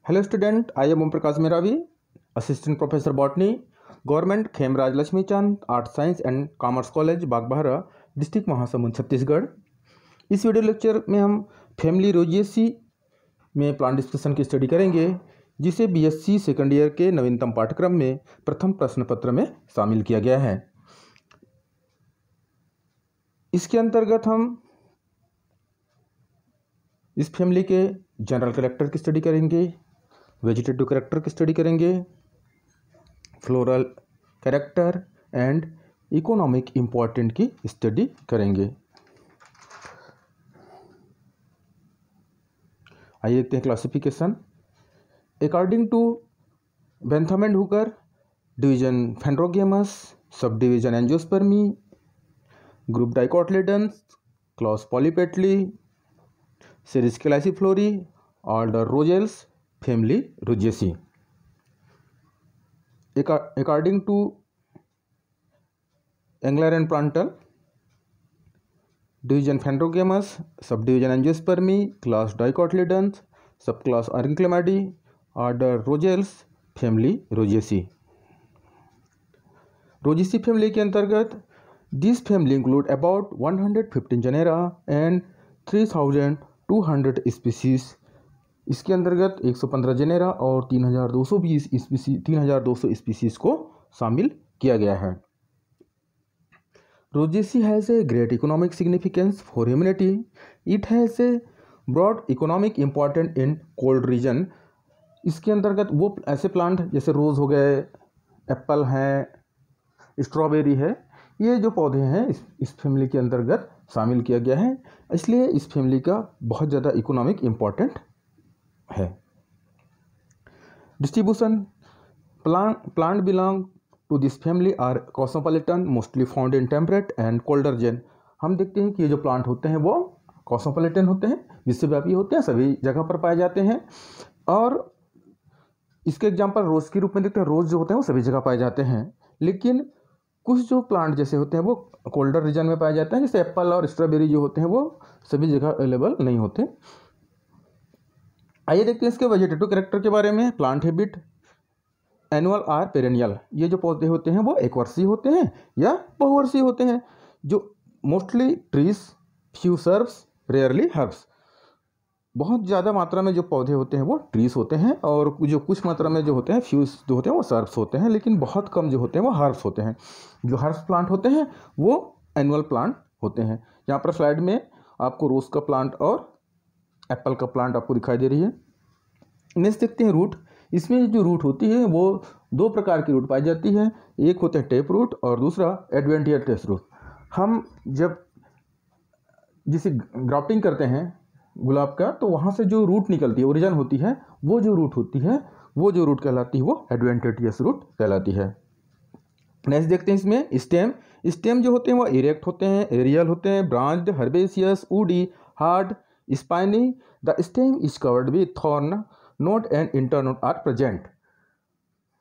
Hello student, I am Om Prakash Meravi, assistant professor botany, government Khemraj Laxmichand art science and commerce college Bagbahara, district Mahasamund Chhattisgarh. इस video lecture में हम family रोजिएसी में plant discussion की study करेंगे, जिसे बीएससी सेकंड ईयर के नवीनतम पाठ्यक्रम में प्रथम प्रश्न पत्र में शामिल किया गया है। इसके अंतर्गत हम इस फैमिली के जनरल कैरेक्टर की स्टडी करेंगे, वेजिटेटिव कैरेक्टर की स्टडी करेंगे, floral character and economic important की स्टडी करेंगे। आइए देखते हैं classification. According to Bentham and Hooker, division phanerogams, sub division angiospermae, group dicotyledons, class polypetalae, series calyciflorae, order rosales, family rosaceae. According to Engler and Plantel, division Phanerogamous, subdivision Angiospermy, class Dicotyledons, subclass Arnclemady, order Rogeles, family Rogiaceae। Rogiaceae family के अंतर्गत this family include about 115 genera and 3200 species। इसके अंतर्गत 115 genera और 3200 species को शामिल किया गया है। Rosaceae has a great economic significance for humanity. It has a broad economic important in cold region. इसके अंतर्गत वो ऐसे प्लांट जैसे रोज़ हो गए, एप्पल हैं, स्ट्रॉबेरी है, ये जो पौधे हैं इस फैमिली के अंतर्गत शामिल किया गया है, इसलिए इस फैमिली का बहुत ज़्यादा इकोनॉमिक इम्पॉर्टेंट है। Distribution, plant belong to this family are cosmopolitan, mostly found in temperate and colder region. हम देखते हैं कि ये जो प्लांट होते हैं वो कॉस्मोपॉलिटन होते हैं, विश्वव्यापी होते हैं, सभी जगह पर पाए जाते हैं। और इसके एग्जाम्पल रोज़ के रूप में देखते हैं, रोज़ जो होते हैं वो सभी जगह पाए जाते हैं, लेकिन कुछ जो प्लांट जैसे होते हैं वो कोल्डर रीजन में पाए जाते हैं, जैसे एप्पल और स्ट्रॉबेरी जो होते हैं वो सभी जगह अवेलेबल नहीं होते। आइए देखते हैं इसके वेजिटेटिव कैरेक्टर के बारे में। Plant habit, annual or perennial. ये जो पौधे होते हैं वो एक वर्षीय होते हैं या बहुवर्षीय होते हैं, जो mostly trees, few shrubs, rarely herbs. बहुत ज़्यादा मात्रा में जो पौधे होते हैं वो ट्रीज होते हैं, और जो कुछ मात्रा में जो होते हैं फ्यूज जो होते हैं वो सर्ब्स होते हैं, लेकिन बहुत कम जो होते हैं वो हर्ब्स होते हैं। जो हर्ब्स प्लांट होते हैं वो एनुअल प्लांट होते हैं। यहाँ पर स्लाइड में आपको रोज़ का प्लांट और एप्पल का प्लांट आपको दिखाई दे रही है। नेक्स्ट देखते हैं रूट। इसमें जो रूट होती है वो दो प्रकार की रूट पाई जाती है, एक होता है टेप रूट और दूसरा एडवेंटियस रूट। हम जब जिसे ग्राफ्टिंग करते हैं गुलाब का, तो वहाँ से जो रूट निकलती है, ओरिजिन होती है, वो जो रूट होती है, वो जो रूट कहलाती है वो एडवेंटियस रूट कहलाती है। नेक्स्ट देखते हैं इसमें स्टेम। स्टेम जो होते हैं वो इरेक्ट होते हैं, एरियल होते हैं, branched, herbaceous, woody, hard, spiny. The stem is covered with thorn, node and internode are present.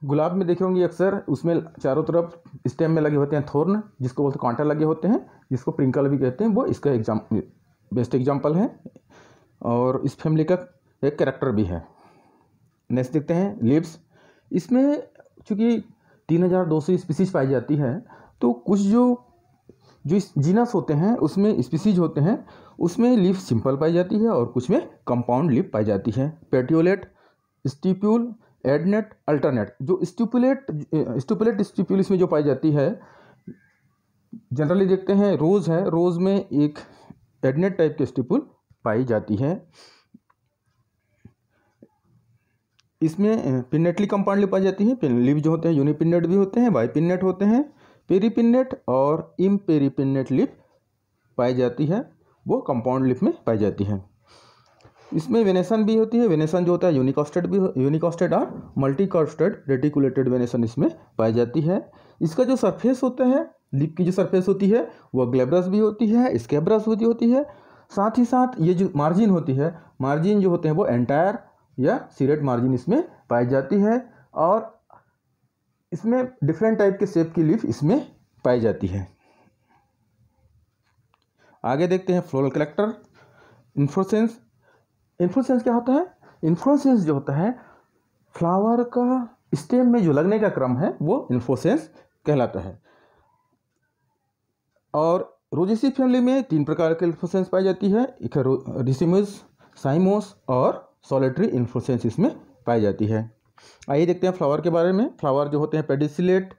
गुलाब में देखे होंगे अक्सर उसमें चारों तरफ स्टेम में लगे होते हैं थॉर्न, जिसको बोलते हैं कांटा लगे होते हैं, जिसको प्रिंकल भी कहते हैं, वो इसका बेस्ट एग्जाम्पल है और इस फैमिली का एक कैरेक्टर भी है। नेक्स्ट देखते हैं लीव्स। इसमें चूँकि 3200 स्पीसीज पाई जाती है, तो कुछ जो जीनस होते हैं उसमें स्पीसीज होते हैं, उसमें लीफ सिंपल पाई जाती है और कुछ में कंपाउंड लीफ पाई जाती है। Petiolate, stipule, adnate, alternate. जो स्टिपुलेट इसमें जो पाई जाती है, जनरली देखते हैं रोज़ है, रोज़ में एक एडनेट टाइप के स्टिपुल पाई जाती है। इसमें पिन्नेटली कंपाउंड लीफ पाई जाती है। लीफ जो होते हैं यूनिपिन्नेट भी होते हैं, बाइपिन्नेट होते हैं, पेरीपिन्नेट और इम्पेरीपिन्नेट लीफ पाई जाती है, वो कंपाउंड लीफ में पाई जाती है। इसमें वेनेसन भी होती है। वेनेसन जो होता है यूनिकॉस्टेड और मल्टीकॉस्टेड रेटिकुलेटेड वेनेसन इसमें पाई जाती है। इसका जो सरफेस होता है, लीफ की जो सरफेस होती है वो ग्लेब्रस भी होती है, स्कैब्रस भी होती है। साथ ही साथ ये जो मार्जिन होती है, मार्जिन जो होते हैं वो एंटायर या सीरेट मार्जिन इसमें पाई जाती है, और इसमें डिफरेंट टाइप के शेप की लीफ इसमें पाई जाती है। आगे देखते हैं फ्लोरल कैरेक्टर। इन्फ्लोरेसेंस क्या होता है? इन्फ्लोरेसेंस जो होता है फ्लावर का स्टेम में जो लगने का क्रम है वो इन्फ्लोरेसेंस कहलाता है। और रोजेसी फैमिली में 3 प्रकार के इन्फ्लोरेसेंस पाई जाती है, एक है रिसिमस, साइमोस और सॉलिटरी इन्फ्लोरेसेंस इसमें पाई जाती है। आइए देखते हैं फ्लावर के बारे में। फ्लावर जो होते हैं pedicellate,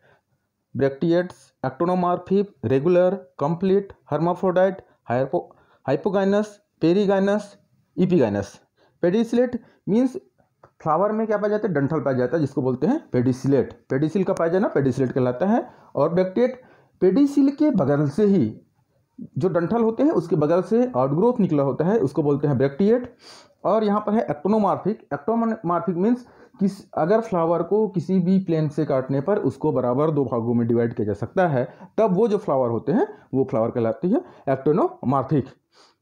bracteates, actinomorphic, regular, complete, hermaphrodite, hypogynous, perigynous, epigynous. Pedicellate means flower में क्या पाया जाता है, डंठल पाया जाता है जिसको बोलते हैं पेडिसिलेट, पेडिसिल का पाया जाना पेडिसिलेट कहलाता है। और ब्रैक्टिएट पेडिसिल के बगल से ही जो डंठल होते हैं उसके बगल से आउटग्रोथ निकला होता है उसको बोलते हैं ब्रैक्टिएट। और यहाँ पर है एक्टोनोमॉर्फिक, एक्टोनोमॉर्फिक मीन्स अगर फ्लावर को किसी भी प्लेन से काटने पर उसको बराबर 2 भागों में डिवाइड किया जा सकता है, तब वो जो फ्लावर होते हैं वो फ्लावर कहलाती है एक्टोनोमॉर्फिक।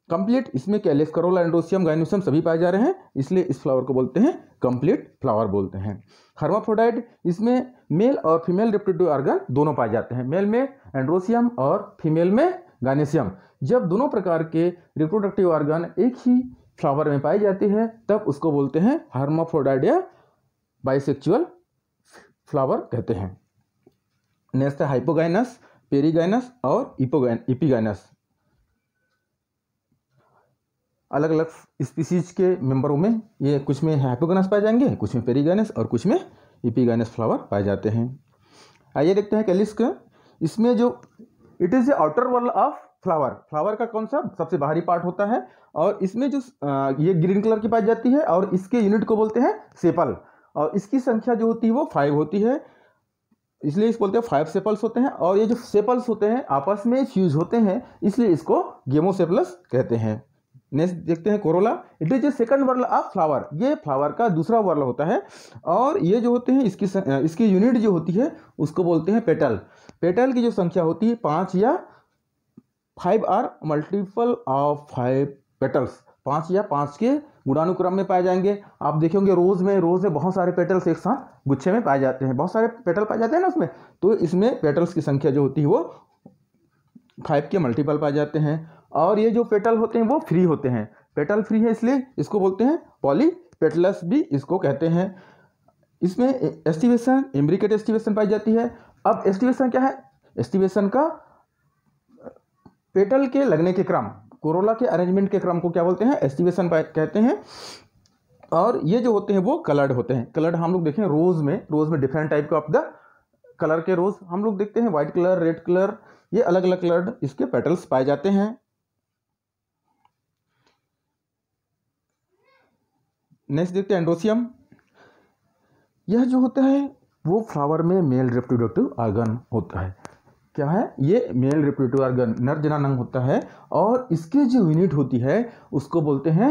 कंप्लीट, इसमें कैलिस, करोला, एंड्रोसियम, गाइनोसियम सभी पाए जा रहे हैं, इसलिए इस फ्लावर को बोलते हैं कंप्लीट फ्लावर बोलते हैं। हर्माफ्रोडाइट, इसमें मेल और फीमेल रिप्रोडक्टिव ऑर्गन दोनों पाए जाते हैं, मेल में एंड्रोसियम और फीमेल में गाइनोसियम। जब दोनों प्रकार के रिप्रोडक्टिव ऑर्गन एक ही फ्लावर में पाई जाती है तब उसको बोलते हैं हर्माफ्रोडाइट या बाइसेक्सुअल फ्लावर कहते हैं। नेक्स्ट है हाइपोगाइनस, पेरीगाइनस और इपीगाइनस। अलग अलग स्पीसीज के मेंबरों में ये कुछ में हाइपोगाइनस पाए जाएंगे, कुछ में पेरीगाइनस और कुछ में इपीगाइनस फ्लावर पाए जाते हैं। आइए देखते हैं कैलिस का। इसमें जो it is a outer whorl of flower, flower का कौन सा सबसे बाहरी पार्ट होता है और इसमें जो ये ग्रीन कलर की पाई जाती है और इसके यूनिट को बोलते हैं सेपल और इसकी संख्या जो होती है वो 5 होती है, इसलिए इसको बोलते हैं 5 सेपल्स होते हैं। और ये जो सेपल्स होते हैं आपस में फ्यूज होते हैं इसलिए इसको गेमोसेपलस कहते हैं। नेक्स्ट देखते हैं corolla, it is a second whorl of flower, ये फ्लावर का दूसरा वर्ल होता है और ये जो होते हैं इसकी यूनिट जो होती है उसको बोलते हैं पेटल। पेटल की जो संख्या होती है 5 या 5 आर मल्टीपल ऑफ 5 पेटल्स, 5 या 5 के गुणानुक्रम में पाए जाएंगे। आप देखेंगे रोज में बहुत सारे पेटल्स एक साथ गुच्छे में पाए जाते हैं, बहुत सारे पेटल पाए जाते हैं ना उसमें, तो इसमें पेटल्स की संख्या जो होती है वो 5 के मल्टीपल पाए जाते हैं। और ये जो पेटल होते हैं वो फ्री होते हैं, पेटल फ्री है इसलिए इसको बोलते हैं पॉलीपेटलस भी इसको कहते हैं। इसमें एस्टिवेशन, इम्ब्रिकेट एस्टिवेशन पाई जाती है। अब एस्टिवेशन क्या है, एस्टिवेशन का पेटल के लगने के क्रम, कोरोला के अरेंजमेंट के क्रम को क्या बोलते हैं, एस्टिवेशन कहते हैं। और ये जो होते हैं वो कलर्ड होते हैं। कलर्ड हम लोग देखें रोज में डिफरेंट टाइप का ऑफ द कलर के रोज हम लोग देखते हैं, व्हाइट कलर, रेड कलर, ये अलग अलग कलर्ड इसके पेटल्स पाए जाते हैं। नेक्स्ट देखते हैं एंड्रोसियम। यह जो होता है वो फ्लावर में मेल रिप्रोडक्टिव ऑर्गन होता है। क्या है ये, मेल रिप्रोडक्टिव ऑर्गन, नर जनानंग होता है और इसकी जो यूनिट होती है उसको बोलते हैं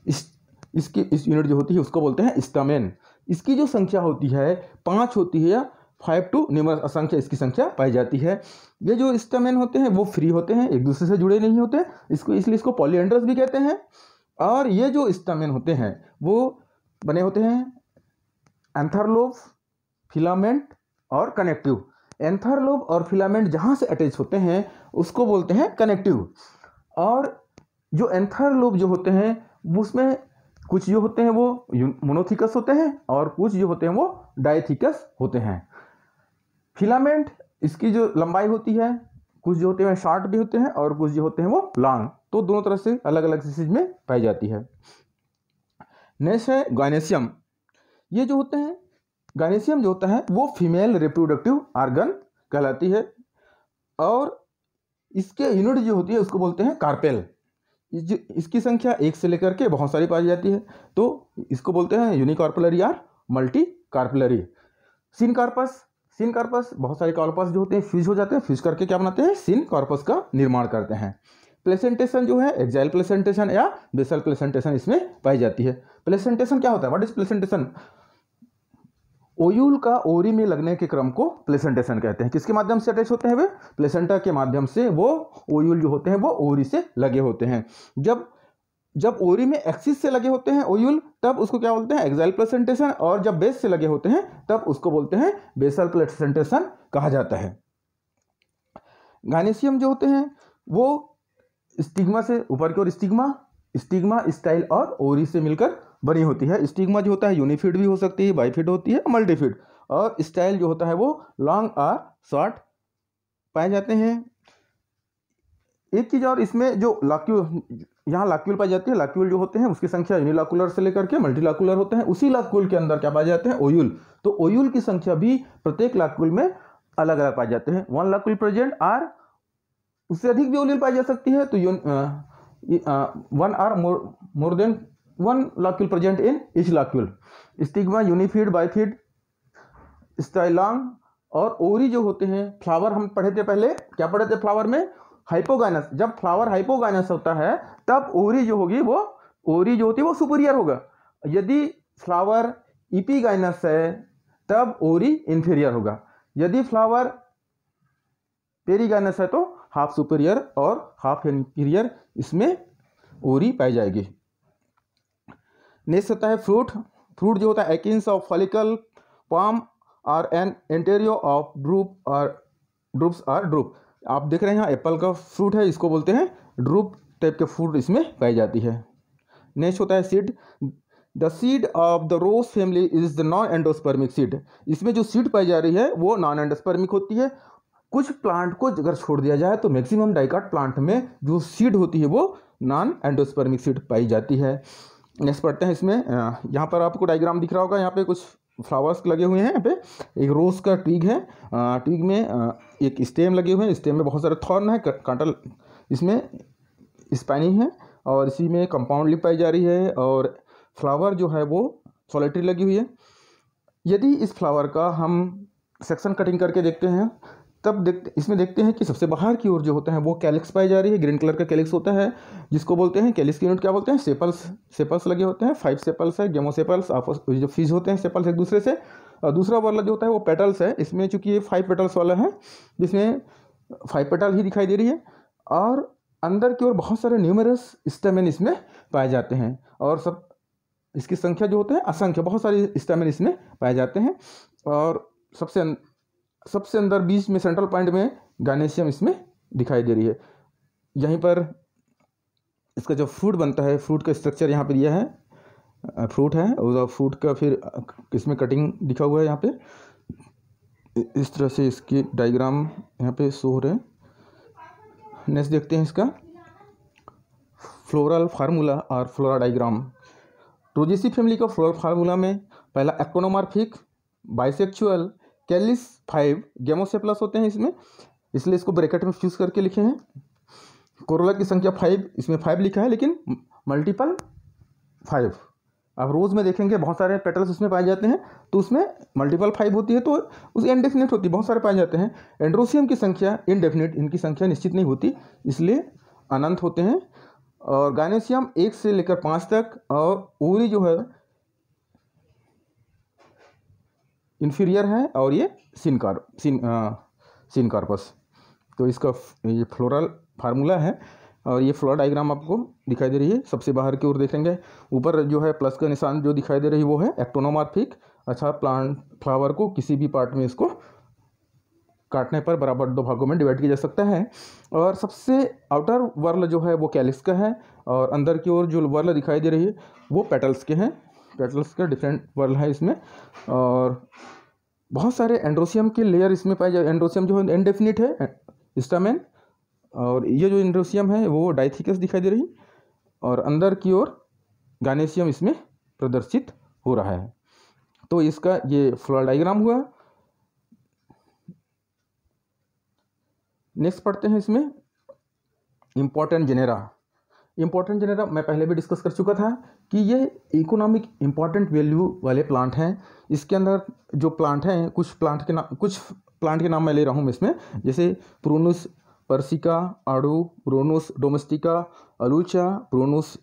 इस यूनिट जो होती है उसको बोलते हैं स्टमेन। इसकी जो संख्या होती है 5 होती है या 5 टू न्यूमरस असंख्य इसकी संख्या पाई जाती है। ये जो स्टमेन होते हैं वो फ्री होते हैं, एक दूसरे से जुड़े नहीं होते, इसलिए इसको पॉलीएंड्रस भी कहते हैं। और ये जो स्टमेन होते हैं वो बने होते हैं एंथरलोब, फिलामेंट और कनेक्टिव। एंथरलोब और फिलामेंट जहाँ से अटैच होते हैं उसको बोलते हैं कनेक्टिव। और जो एंथरलोब जो होते हैं उसमें कुछ जो होते हैं वो मोनोथिकस होते हैं और कुछ जो होते हैं वो डाइथिकस होते हैं। फिलामेंट इसकी जो लंबाई होती है कुछ जो होते हैं शॉर्ट भी होते हैं और कुछ जो होते हैं वो लॉन्ग, तो दोनों तरह से अलग अलग स्पीशीज में पाई जाती है। नेक्स्ट है गाइनेसियम। ये जो होते हैं गाइनेसियम जो होता है वो फीमेल रिप्रोडक्टिव ऑर्गन कहलाती है और इसके यूनिट जो होती है उसको बोलते हैं कार्पेल। इसकी संख्या 1 से लेकर के बहुत सारी पाई जाती है, तो इसको बोलते हैं यूनिकार्पुलरी या मल्टी कार्पुलरी। सिन कार्पस बहुत सारे कार्पस जो होते हैं फ्यूज हो जाते हैं, फ्यूज करके क्या बनाते हैं, सिन कार्पस का निर्माण करते हैं। प्लेसेंटेशन जो है एक्साइल प्लेसेंटेशन या बेसल प्लेसेंटेशन इसमें पाई जाती है। प्लेसेंटेशन क्या होता है, व्हाट इज प्लेसेंटेशन, ओयूल का ओरी में लगने के क्रम को प्लेसेंटेशन कहते हैं। किसके माध्यम से अटैच होते हैं वे, प्लेसेंटा के माध्यम से वो ओयूल जो होते हैं वो ओरी से लगे होते हैं। जब ओरी में एक्सिस से लगे होते हैं ओयूल तब उसको क्या बोलते हैं, एक्साइल प्लेसेंटेशन, और जब बेस से लगे होते हैं तब उसको बोलते हैं बेसल प्लेसेंटेशन कहा जाता है। गाइनेसियम जो होते हैं वो स्टिग्मा से ऊपर की ओर स्टिग्मा स्टाइल और ओरी से मिलकर बनी होती है। स्टिग्मा जो होता है यूनिफिड भी हो सकती है, बाइफिड होती है, मल्टीफिड। और स्टाइल जो होता है वो लॉन्ग और शॉर्ट पाए जाते हैं। एक चीज़ और, इसमें जो लाक्यूल, यहाँ लाक्यूल पाई जाती है, लाक्यूल जो होते हैं उसकी संख्या यूनिलाकुलर से लेकर के मल्टीलाकुलर होते हैं। उसी लाक्यूल के अंदर क्या पाए जाते हैं, ओयूल। तो ओयूल की संख्या भी प्रत्येक लाक्यूल में अलग अलग पाए जाते हैं। 1 लाक्यूल प्रेजेंट आर, उससे अधिक भी ओयूल पाई जा सकती है। तो 1 are more than 1 locule present in each locule. Stigma unifid, bifid, style long. और ओरी जो होते हैं, फ्लावर हम पढ़े थे पहले, क्या पढ़े थे फ्लावर में, हाइपोगाइनस। जब फ्लावर हाइपोगाइनस होता है तब ओरी जो होगी वो, ओरी जो होती है वो सुपीरियर होगा। यदि फ्लावर इपीगाइनस है तब ओरी इंफीरियर होगा। यदि फ्लावर पेरीगाइनस है तो हाफ सुपीरियर और हाफ इंफीरियर इसमें ओरी पाई जाएगी। नेक्स्ट होता है फ्रूट। फ्रूट जो होता है एकिन्स ऑफ फॉलिकल, पाम और एन एंटेरियो ऑफ ड्रूप और ड्रूप्स और ड्रूप। आप देख रहे हैं यहाँ एप्पल का फ्रूट है, इसको बोलते हैं ड्रूप टाइप के फ्रूट इसमें पाई जाती है। नेक्स्ट होता है seed. The seed of the rose family is the non endospermic seed. इसमें जो सीड पाई जा रही है वो नॉन एंडोस्पर्मिक होती है। कुछ प्लांट को अगर छोड़ दिया जाए तो मैक्सिमम डाइकाट प्लांट में जो सीड होती है वो नॉन एंडोस्पर्मिक सीड पाई जाती है। नेक्स्ट पढ़ते हैं इसमें, यहाँ पर आपको डायग्राम दिख रहा होगा, यहाँ पे कुछ फ्लावर्स लगे हुए हैं। यहाँ पे एक रोज़ का ट्विग है, ट्विग में एक स्टेम लगे हुए हैं, स्टेम में बहुत सारे थॉर्न है, कांटा इसमें स्पाइनी है, और इसी में कंपाउंड लिप पाई जा रही है, और फ्लावर जो है वो सॉलिटरी लगी हुई है। यदि इस फ्लावर का हम सेक्शन कटिंग करके देखते हैं तब इसमें देखते हैं कि सबसे बाहर की ओर जो होता है वो कैलिक्स पाई जा रही है, ग्रीन कलर का कैलिक्स होता है, जिसको बोलते हैं, कैलिक्स की यूनिट क्या बोलते हैं, सेपल्स। सेपल्स लगे होते हैं, 5 सेपल्स है, गेमोसेपल्स आपस जो फीज होते हैं सेपल्स एक दूसरे से। और दूसरा वाला जो होता है वो पेटल्स है, इसमें चूंकि ये 5 पेटल्स वाला है, जिसमें 5 पेटल ही दिखाई दे रही है, और अंदर की ओर बहुत सारे न्यूमरस स्टेमेन इसमें पाए जाते हैं, और सब इसकी संख्या जो होते हैं असंख्य, बहुत सारे स्टेमेन इसमें पाए जाते हैं। और सबसे अंदर बीच में सेंट्रल पॉइंट में गायनेशियम इसमें दिखाई दे रही है। यहीं पर इसका जो फ्रूट बनता है, फ्रूट का स्ट्रक्चर यहाँ पर यह है, फ्रूट है, और फ्रूट का फिर इसमें कटिंग दिखा हुआ है यहाँ पे, इस तरह से इसकी डायग्राम यहाँ पे शो हो रहे हैं। नेक्स्ट देखते हैं इसका फ्लोरल फार्मूला और फ्लोरा डायग्राम। रोजेसी फैमिली का फ्लोरल फार्मूला में पहला एक्टोनोमॉर्फिक, बाइसेक्चुअल, कैलिस 5, गेमोसेपलस होते हैं इसमें, इसलिए इसको ब्रैकेट में फ्यूज करके लिखे हैं। कोरोला की संख्या 5, इसमें 5 लिखा है लेकिन मल्टीपल 5। आप रोज़ में देखेंगे बहुत सारे पेटल्स उसमें पाए जाते हैं, तो उसमें मल्टीपल 5 होती है, तो उस इनडेफिनिट होती है, बहुत सारे पाए जाते हैं। एंड्रोसियम की संख्या इनडेफिनिट, इनकी संख्या निश्चित नहीं होती, इसलिए अनंत होते हैं। और गायनेशियम 1 से लेकर 5 तक, और ओरी जो है इन्फीरियर है, और ये सिनकार्पस। तो इसका ये फ्लोरल फार्मूला है, और ये फ्लोरा डायग्राम आपको दिखाई दे रही है। सबसे बाहर की ओर देखेंगे ऊपर जो है प्लस का निशान जो दिखाई दे रही है वो है एक्टोनोमॉर्फिक। अच्छा, प्लांट फ्लावर को किसी भी पार्ट में इसको काटने पर बराबर 2 भागों में डिवाइड किया जा सकता है। और सबसे आउटर वर्ल जो है वो कैलिक्स का है, और अंदर की ओर जो वर्ल दिखाई दे रही है वो पेटल्स के हैं, पेटल्स का डिफरेंट वर्ल है इसमें। और बहुत सारे एंड्रोसियम के लेयर इसमें पाए जाए। एंड्रोसियम जो है इनडेफिनिट है स्टामेन, और ये जो एंड्रोसियम है वो डाइथिकस दिखाई दे रही है, और अंदर की ओर गायनेशियम इसमें प्रदर्शित हो रहा है। तो इसका ये फ्लोरल डायग्राम हुआ। नेक्स्ट पढ़ते हैं इसमें इम्पॉर्टेंट जेनेरा। इम्पॉर्टेंट जेनेरा मैं पहले भी डिस्कस कर चुका था कि ये इकोनॉमिक इम्पॉर्टेंट वैल्यू वाले प्लांट हैं। इसके अंदर जो प्लांट हैं, कुछ प्लांट के नाम मैं ले रहा हूँ इसमें, जैसे प्रूनुस पर्सिका, आड़ू, प्रोनुस डोमेस्टिका, अलूचा, प्रोनुस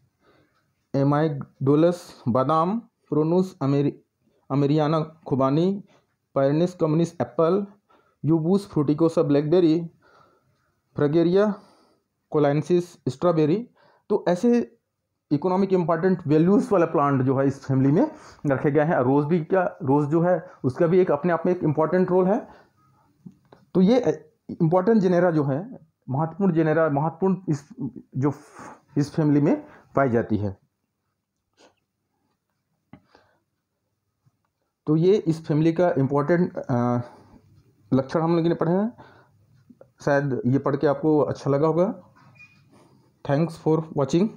एमाइडोलस, बादाम, प्रोनुस अमेरियाना खुबानी, पायरनिस कम्युनिस एप्पल, यूबूस फ्रूटिकोसा ब्लैकबेरी, फ्रगेरिया कोलाइनेंसिस स्ट्रॉबेरी। तो ऐसे इकोनॉमिक इम्पॉर्टेंट वैल्यूज़ वाला प्लांट जो है इस फैमिली में रखे गए हैं। रोज़ जो है उसका भी एक अपने आप में एक इम्पॉर्टेंट रोल है। तो ये इम्पॉर्टेंट जेनेरा जो है, महत्वपूर्ण जेनेरा, महत्वपूर्ण इस फैमिली में पाई जाती है। तो ये इस फैमिली का इम्पोर्टेंट लक्षण हम लोगों ने पढ़े हैं। शायद ये पढ़ के आपको अच्छा लगा होगा। Thanks for watching.